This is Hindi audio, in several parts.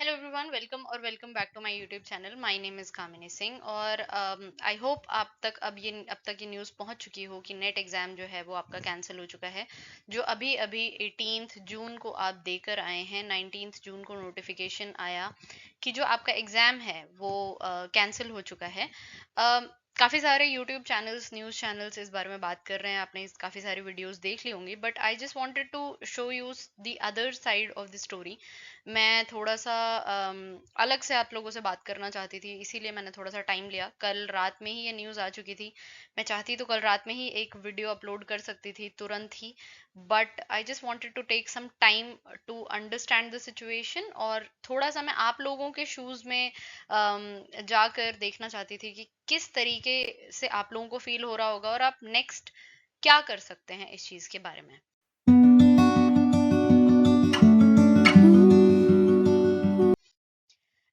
Hello everyone, welcome back to my YouTube channel. My name is Kamini Singh और आई होप अब तक ये न्यूज़ पहुंच चुकी हो कि नेट एग्ज़ाम जो है वो आपका कैंसिल हो चुका है। जो अभी अभी 18th जून को आप देकर आए हैं, 19th जून को नोटिफिकेशन आया कि जो आपका एग्ज़ाम है वो कैंसिल हो चुका है। काफ़ी सारे यूट्यूब चैनल्स, न्यूज़ चैनल्स इस बारे में बात कर रहे हैं। आपने काफ़ी सारी वीडियोस देख ली होंगी, but I just wanted to show you the other side of the story. मैं थोड़ा सा अलग से आप लोगों से बात करना चाहती थी, इसीलिए मैंने थोड़ा सा टाइम लिया। कल रात में ही ये न्यूज़ आ चुकी थी। मैं चाहती तो कल रात में ही एक वीडियो अपलोड कर सकती थी तुरंत ही, but I just wanted to take some time to understand the situation, और थोड़ा सा मैं आप लोगों के शूज में जाकर देखना चाहती थी कि किस तरीके से आप लोगों को फील हो रहा होगा और आप नेक्स्ट क्या कर सकते हैं इस चीज़ के बारे में।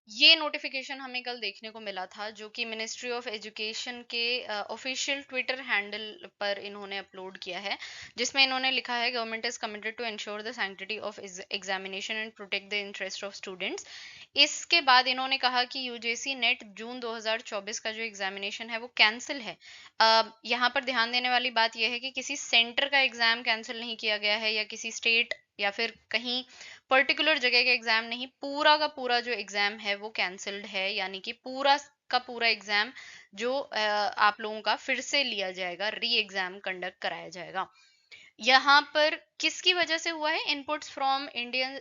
ये नोटिफिकेशन हमें कल देखने को मिला था, जो कि मिनिस्ट्री ऑफ एजुकेशन के ऑफिशियल ट्विटर हैंडल पर इन्होंने अपलोड किया है, जिसमें इन्होंने लिखा है government is committed to ensure the sanctity of examination and protect the interest of students. इसके बाद इन्होंने कहा कि यूजीसी नेट जून 2024 का जो एग्जामिनेशन है वो कैंसिल है। यहाँ पर ध्यान देने वाली बात यह है कि किसी सेंटर का एग्जाम कैंसिल नहीं किया गया है, या किसी स्टेट या फिर कहीं पर्टिकुलर जगह का एग्जाम नहीं, पूरा का पूरा जो एग्जाम है वो कैंसल्ड है। यानी कि पूरा का पूरा एग्जाम जो आप लोगों का फिर से लिया जाएगा, री एग्जाम कंडक्ट कराया जाएगा। यहाँ पर किसकी वजह से हुआ है? Inputs from Indian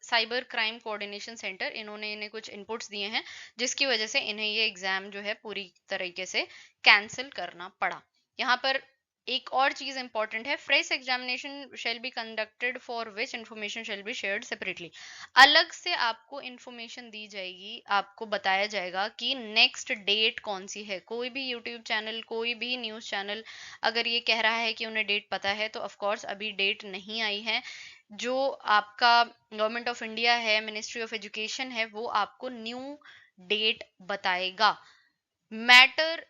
cyber crime coordination centre. इन्होंने इन्हें कुछ इनपुट्स दिए हैं, जिसकी वजह से इन्हें ये एग्जाम जो है पूरी तरीके से कैंसिल करना पड़ा। यहाँ पर एक और चीज इंपॉर्टेंट है, fresh examination shall be conducted for which information shall be shared separately. अलग से आपको इंफॉर्मेशन दी जाएगी, आपको बताया जाएगा कि नेक्स्ट डेट कौन सी है। कोई भी यूट्यूब चैनल, कोई भी न्यूज चैनल अगर ये कह रहा है कि उन्हें डेट पता है, तो ऑफ कोर्स अभी डेट नहीं आई है। जो आपका गवर्नमेंट ऑफ इंडिया है, मिनिस्ट्री ऑफ एजुकेशन है, वो आपको न्यू डेट बताएगा। Matter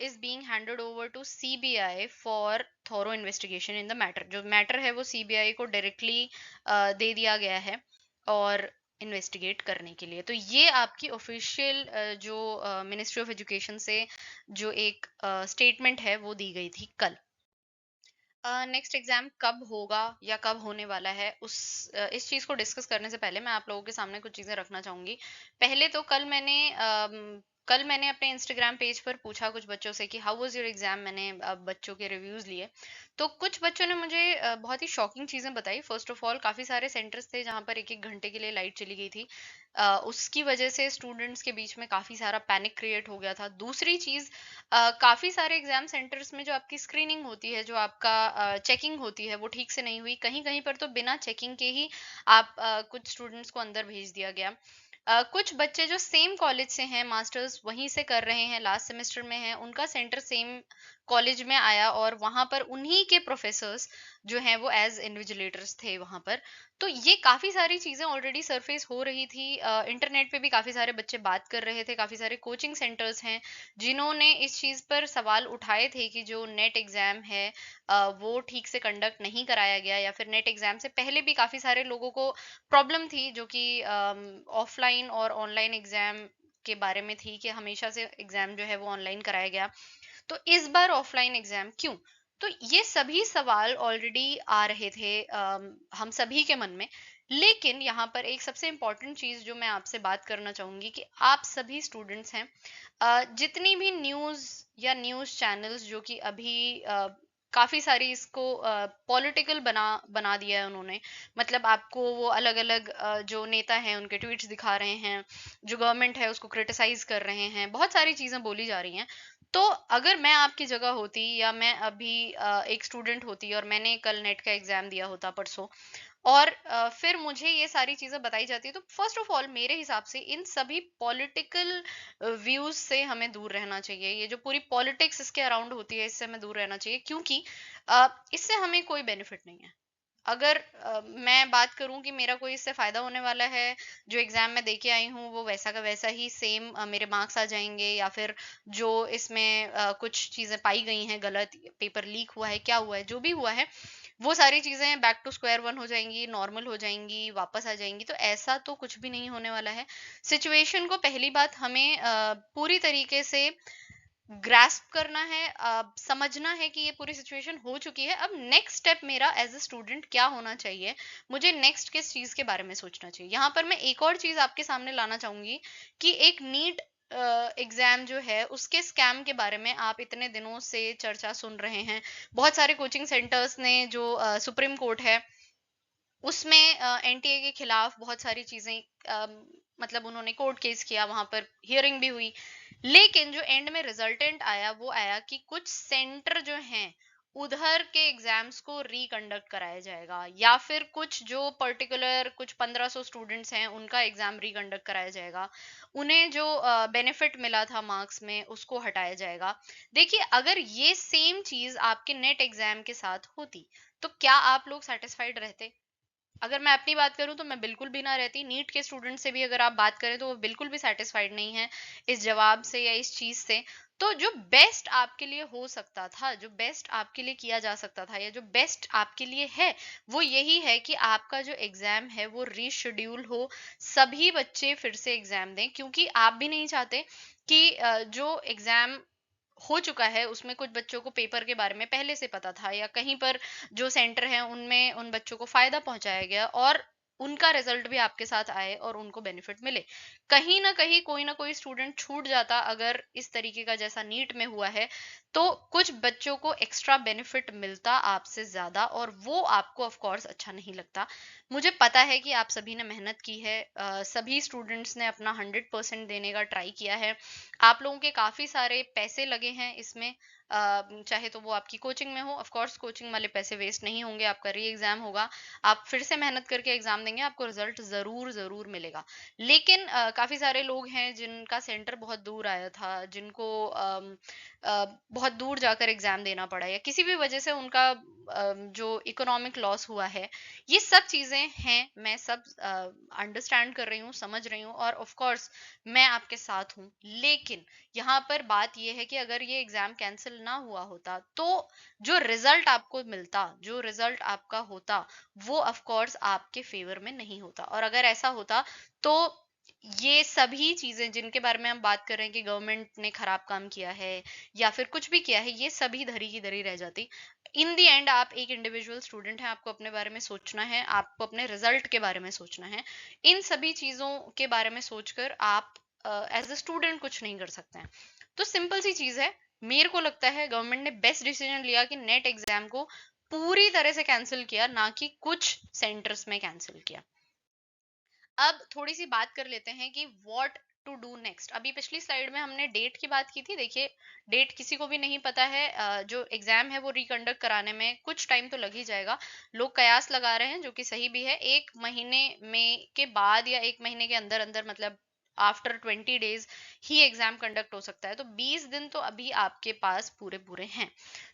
is being handed over to CBI for thorough investigation in the matter. जो मैटर है वो सीबीआई को डायरेक्टली दे दिया गया है और इन्वेस्टिगेट करने के लिए। तो ये आपकी ऑफिशियल जो मिनिस्ट्री ऑफ एजुकेशन से जो एक स्टेटमेंट है वो दी गई थी कल। नेक्स्ट एग्जाम कब होगा या कब होने वाला है, इस चीज को डिस्कस करने से पहले मैं आप लोगों के सामने कुछ चीजें रखना चाहूंगी। पहले तो कल मैंने अपने इंस्टाग्राम पेज पर पूछा कुछ बच्चों से कि हाउ वाज योर एग्जाम। मैंने बच्चों के रिव्यूज लिए, तो कुछ बच्चों ने मुझे बहुत ही शॉकिंग चीजें बताई। फर्स्ट ऑफ ऑल, काफी सारे सेंटर्स थे जहां पर एक एक घंटे के लिए लाइट चली गई थी। उसकी वजह से स्टूडेंट्स के बीच में काफी सारा पैनिक क्रिएट हो गया था। दूसरी चीज, काफी सारे एग्जाम सेंटर्स में जो आपकी स्क्रीनिंग होती है, जो आपका चेकिंग होती है, वो ठीक से नहीं हुई। कहीं कहीं पर तो बिना चेकिंग के ही आप कुछ स्टूडेंट्स को अंदर भेज दिया गया। कुछ बच्चे जो सेम कॉलेज से हैं, मास्टर्स वहीं से कर रहे हैं, लास्ट सेमेस्टर में हैं, उनका सेंटर सेम कॉलेज में आया और वहां पर उन्हीं के प्रोफेसर्स जो हैं वो एज इन्विजिलेटर्स थे वहां पर। तो ये काफी सारी चीजें ऑलरेडी सरफेस हो रही थी। इंटरनेट पे भी काफी सारे बच्चे बात कर रहे थे, काफी सारे कोचिंग सेंटर्स हैं जिन्होंने इस चीज पर सवाल उठाए थे कि जो नेट एग्जाम है वो ठीक से कंडक्ट नहीं कराया गया, या फिर नेट एग्जाम से पहले भी काफी सारे लोगों को प्रॉब्लम थी जो कि ऑफलाइन और ऑनलाइन एग्जाम के बारे में थी, कि हमेशा से एग्जाम जो है वो ऑनलाइन कराया गया, तो इस बार ऑफलाइन एग्जाम क्यों? तो ये सभी सवाल ऑलरेडी आ रहे थे हम सभी के मन में। लेकिन यहाँ पर एक सबसे इम्पोर्टेंट चीज जो मैं आपसे बात करना चाहूंगी कि आप सभी स्टूडेंट्स हैं, जितनी भी न्यूज या न्यूज चैनल्स जो कि अभी काफी सारी इसको पॉलिटिकल बना बना दिया है उन्होंने। मतलब आपको वो अलग अलग जो नेता हैं उनके ट्वीट्स दिखा रहे हैं, जो गवर्नमेंट है उसको क्रिटिसाइज कर रहे हैं, बहुत सारी चीजें बोली जा रही हैं। तो अगर मैं आपकी जगह होती, या मैं अभी एक स्टूडेंट होती और मैंने कल नेट का एग्जाम दिया होता परसों, और फिर मुझे ये सारी चीजें बताई जाती है, तो फर्स्ट ऑफ ऑल मेरे हिसाब से इन सभी पॉलिटिकल व्यूज से हमें दूर रहना चाहिए। ये जो पूरी पॉलिटिक्स इसके अराउंड होती है, इससे हमें दूर रहना चाहिए, क्योंकि इससे हमें कोई बेनिफिट नहीं है। अगर मैं बात करूं कि मेरा कोई इससे फायदा होने वाला है, जो एग्जाम में दे के आई हूँ वो वैसा का वैसा ही सेम मेरे मार्क्स आ जाएंगे, या फिर जो इसमें कुछ चीजें पाई गई हैं गलत, पेपर लीक हुआ है, क्या हुआ है, जो भी हुआ है, वो सारी चीजें बैक टू स्क्वायर वन हो जाएंगी, नॉर्मल हो जाएंगी, वापस आ जाएंगी। तो ऐसा तो कुछ भी नहीं होने वाला है। सिचुएशन को पहली बात हमें पूरी तरीके से ग्रास्प करना है, समझना है कि ये पूरी सिचुएशन हो चुकी है। अब नेक्स्ट स्टेप मेरा एज अ स्टूडेंट क्या होना चाहिए, मुझे नेक्स्ट किस चीज के बारे में सोचना चाहिए। यहाँ पर मैं एक और चीज आपके सामने लाना चाहूंगी कि एक नीट एग्जाम जो है उसके स्कैम के बारे में आप इतने दिनों से चर्चा सुन रहे हैं। बहुत सारे कोचिंग सेंटर्स ने जो सुप्रीम कोर्ट है उसमें एनटीए के खिलाफ बहुत सारी चीजें मतलब उन्होंने कोर्ट केस किया, वहां पर हियरिंग भी हुई। लेकिन जो एंड में रिजल्टेंट आया वो आया कि कुछ सेंटर जो हैं उधर के एग्जाम्स को रिकंडक्ट कराया जाएगा, या फिर कुछ जो पर्टिकुलर कुछ 1500 स्टूडेंट्स हैं उनका एग्जाम रिकंडक्ट कराया जाएगा। उन्हें जो बेनिफिट मिला था मार्क्स में उसको हटाया जाएगा। देखिए, अगर ये सेम चीज आपके नेट एग्जाम के साथ होती तो क्या आप लोग सेटिस्फाइड रहते? अगर मैं अपनी बात करूं तो मैं बिल्कुल भी ना रहती। नीट के स्टूडेंट से भी अगर आप बात करें तो वो बिल्कुल भी सेटिस्फाइड नहीं है इस जवाब से या इस चीज से। तो जो बेस्ट आपके लिए हो सकता था, जो बेस्ट आपके लिए किया जा सकता था, या जो बेस्ट आपके लिए है वो यही है कि आपका जो एग्जाम है वो रीशेड्यूल हो, सभी बच्चे फिर से एग्जाम दें। क्योंकि आप भी नहीं चाहते कि जो एग्जाम हो चुका है उसमें कुछ बच्चों को पेपर के बारे में पहले से पता था, या कहीं पर जो सेंटर है उनमें उन बच्चों को फायदा पहुंचाया गया और उनका रिजल्ट भी आपके साथ आए और उनको बेनिफिट मिले। कहीं ना कोई स्टूडेंट छूट जाता अगर इस तरीके का जैसा नीट में हुआ है, तो कुछ बच्चों को एक्स्ट्रा बेनिफिट मिलता आपसे ज्यादा, और वो आपको ऑफ कोर्स अच्छा नहीं लगता। मुझे पता है कि आप सभी ने मेहनत की है, सभी स्टूडेंट्स ने अपना 100% देने का ट्राई किया है। आप लोगों के काफी सारे पैसे लगे हैं इसमें, चाहे तो वो आपकी कोचिंग में हो। ऑफ कोर्स कोचिंग वाले पैसे वेस्ट नहीं होंगे, आपका री एग्जाम होगा, आप फिर से मेहनत करके एग्जाम देंगे, आपको रिजल्ट जरूर जरूर मिलेगा। लेकिन काफी सारे लोग हैं जिनका सेंटर बहुत दूर आया था, जिनको बहुत दूर जाकर एग्जाम देना पड़ा, या किसी भी वजह से उनका जो इकोनॉमिक लॉस हुआ है। ये सब चीजें हैं, मैं सब अंडरस्टैंड कर रही हूँ, समझ रही हूँ, और ऑफ कोर्स मैं आपके साथ हूँ। लेकिन यहाँ पर बात यह है कि अगर ये एग्जाम कैंसिल ना हुआ होता तो जो रिजल्ट आपको मिलता, जो रिजल्ट आपका होता, वो ऑफ कोर्स आपके फेवर में नहीं होता। और अगर ऐसा होता तो ये सभी चीजें जिनके बारे में हम बात कर रहे हैं कि गवर्नमेंट ने खराब काम किया है या फिर कुछ भी किया है, ये सभी धरी की धरी रह जाती। इन दी एंड आप एक इंडिविजुअल स्टूडेंट हैं, आपको अपने बारे में सोचना है, आपको अपने रिजल्ट के बारे में सोचना है। इन सभी चीजों के बारे में सोचकर आप एज अ स्टूडेंट कुछ नहीं कर सकते हैं। तो सिंपल सी चीज है, मेरे को लगता है गवर्नमेंट ने बेस्ट डिसीजन लिया कि नेट एग्जाम को पूरी तरह से कैंसिल किया, ना कि कुछ सेंटर्स में कैंसिल किया। अब थोड़ी सी बात कर लेते हैं कि व्हाट टू डू नेक्स्ट। अभी पिछली स्लाइड में हमने डेट की बात की थी। देखिए, डेट किसी को भी नहीं पता है, जो एग्जाम है वो रिकंडक्ट कराने में कुछ टाइम तो लग ही जाएगा। लोग कयास लगा रहे हैं, जो कि सही भी है, 1 महीने में के बाद या 1 महीने के अंदर अंदर, मतलब आफ्टर 20 डेज ही एग्जाम कंडक्ट हो सकता है। तो 20 दिन तो अभी आपके पास पूरे पूरे हैं।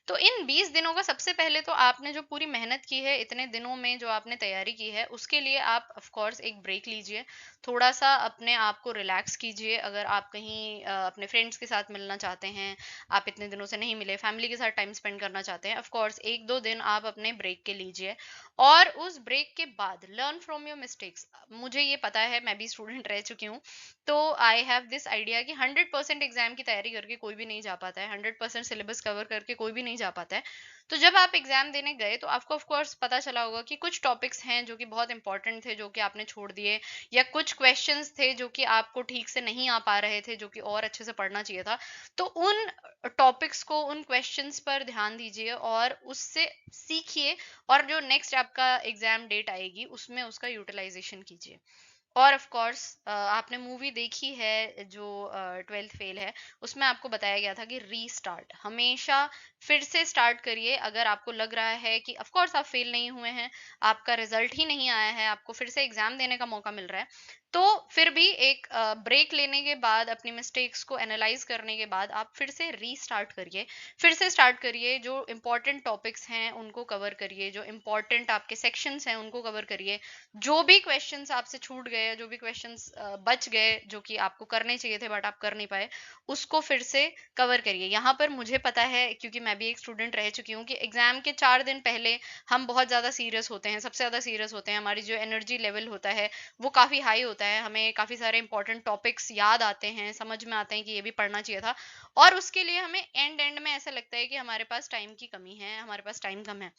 तो इन 20 दिनों का सबसे पहले तो आपने जो पूरी मेहनत की है, इतने दिनों में जो आपने तैयारी की है, उसके लिए आप ऑफ कोर्स एक ब्रेक लीजिए। थोड़ा सा अपने आप को रिलैक्स कीजिए। अगर आप कहीं अपने फ्रेंड्स के साथ मिलना चाहते हैं, आप इतने दिनों से नहीं मिले, फैमिली के साथ टाइम स्पेंड करना चाहते हैं, ऑफ कोर्स 1-2 दिन आप अपने ब्रेक के लीजिए। और उस ब्रेक के बाद लर्न फ्रॉम योर मिस्टेक्स। मुझे ये पता है, मैं भी स्टूडेंट रह चुकी हूँ, तो आई हैव दिस आइडिया कि 100% एग्जाम की तैयारी करके कोई भी नहीं जा पाता है, 100% सिलेबस कवर करके कोई भी नहीं जा पाता है। तो जब आप एग्जाम देने गए तो आपको ऑफ कोर्स पता चला होगा कि कुछ टॉपिक्स हैं जो कि बहुत इंपॉर्टेंट थे, जो कि आपने छोड़ दिए, या कुछ क्वेश्चंस थे जो कि आपको ठीक से नहीं आ पा रहे थे, जो कि और अच्छे से पढ़ना चाहिए था। तो उन टॉपिक्स को, उन क्वेश्चंस पर ध्यान दीजिए और उससे सीखिए, और जो नेक्स्ट आपका एग्जाम डेट आएगी उसमें उसका यूटिलाइजेशन कीजिए। और ऑफ कोर्स आपने मूवी देखी है जो 12th फेल है, उसमें आपको बताया गया था कि रीस्टार्ट, हमेशा फिर से स्टार्ट करिए। अगर आपको लग रहा है कि ऑफ कोर्स आप फेल नहीं हुए हैं, आपका रिजल्ट ही नहीं आया है, आपको फिर से एग्जाम देने का मौका मिल रहा है, तो फिर भी एक ब्रेक लेने के बाद, अपनी मिस्टेक्स को एनालाइज करने के बाद, आप फिर से रीस्टार्ट करिए। फिर से स्टार्ट करिए, जो इंपॉर्टेंट टॉपिक्स हैं उनको कवर करिए, जो इंपॉर्टेंट आपके सेक्शंस हैं उनको कवर करिए, जो भी क्वेश्चंस आपसे छूट गए गए या जो भी क्वेश्चंस बच गए जो कि आपको करने चाहिए थे बट आप कर नहीं पाए, उसको फिर से कवर करिए। यहाँ पर मुझे पता है क्योंकि मैं भी एक स्टूडेंट रह चुकी हूँ कि एग्जाम के 4 दिन पहले हम बहुत ज्यादा सीरियस होते हैं, सबसे ज्यादा सीरियस होते हैं, हमारी जो एनर्जी लेवल होता है वो काफी हाई होता है, हमें काफी सारे इंपॉर्टेंट टॉपिक्स याद आते हैं, समझ में आते हैं कि ये भी पढ़ना चाहिए था, और उसके लिए हमें एंड एंड में ऐसा लगता है कि हमारे पास टाइम की कमी है, हमारे पास टाइम कम है।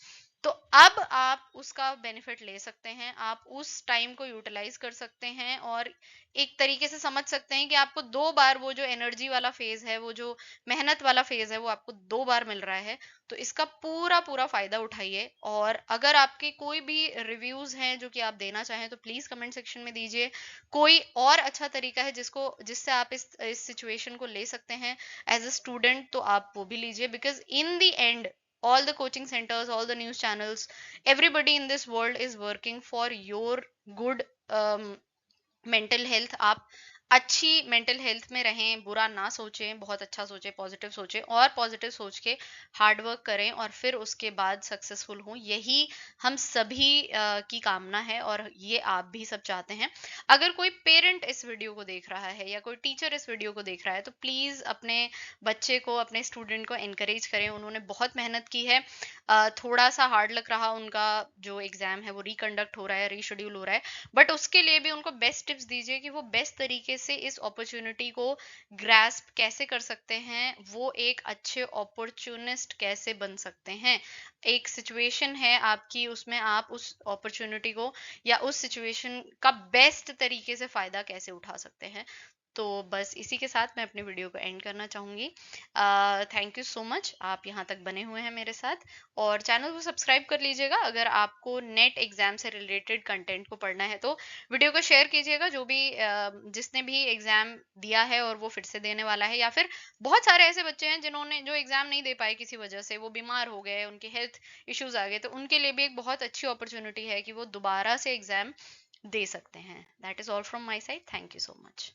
तो अब आप उसका बेनिफिट ले सकते हैं, आप उस टाइम को यूटिलाइज कर सकते हैं और एक तरीके से समझ सकते हैं कि आपको 2 बार वो जो एनर्जी वाला फेज है, वो जो मेहनत वाला फेज है, वो आपको 2 बार मिल रहा है। तो इसका पूरा पूरा फायदा उठाइए। और अगर आपके कोई भी रिव्यूज हैं जो कि आप देना चाहें तो प्लीज कमेंट सेक्शन में दीजिए। कोई और अच्छा तरीका है जिससे आप इस सिचुएशन को ले सकते हैं एज अ स्टूडेंट, तो आप वो भी लीजिए, because in the end all the coaching centers, all the news channels, everybody in this world is working for your good mental health. आप अच्छी मेंटल हेल्थ में रहें, बुरा ना सोचें, बहुत अच्छा सोचें, पॉजिटिव सोचें, और पॉजिटिव सोच के हार्ड वर्क करें और फिर उसके बाद सक्सेसफुल हों, यही हम सभी की कामना है और ये आप भी सब चाहते हैं। अगर कोई पेरेंट इस वीडियो को देख रहा है या कोई टीचर इस वीडियो को देख रहा है तो प्लीज अपने बच्चे को, अपने स्टूडेंट को एनकरेज करें। उन्होंने बहुत मेहनत की है, थोड़ा सा हार्ड लग रहा, उनका जो एग्जाम है वो रिकंडक्ट हो रहा है, रीशेड्यूल हो रहा है, बट उसके लिए भी उनको बेस्ट टिप्स दीजिए कि वो बेस्ट तरीके से इस अपॉर्चुनिटी को ग्रैस्प कैसे कर सकते हैं, वो एक अच्छे अपॉर्चुनिस्ट कैसे बन सकते हैं। एक सिचुएशन है आपकी, उसमें आप उस अपॉर्चुनिटी को या उस सिचुएशन का बेस्ट तरीके से फायदा कैसे उठा सकते हैं। तो बस इसी के साथ मैं अपनी वीडियो को एंड करना चाहूंगी। थैंक यू सो मच, आप यहाँ तक बने हुए हैं मेरे साथ, और चैनल को सब्सक्राइब कर लीजिएगा। अगर आपको नेट एग्जाम से रिलेटेड कंटेंट को पढ़ना है तो वीडियो को शेयर कीजिएगा, जो भी जिसने भी एग्जाम दिया है और वो फिर से देने वाला है, या फिर बहुत सारे ऐसे बच्चे हैं जिन्होंने जो एग्जाम नहीं दे पाए, किसी वजह से वो बीमार हो गए, उनके हेल्थ इश्यूज आ गए, तो उनके लिए भी एक बहुत अच्छी अपॉर्चुनिटी है कि वो दोबारा से एग्जाम दे सकते हैं। That is all from my side, thank you so much.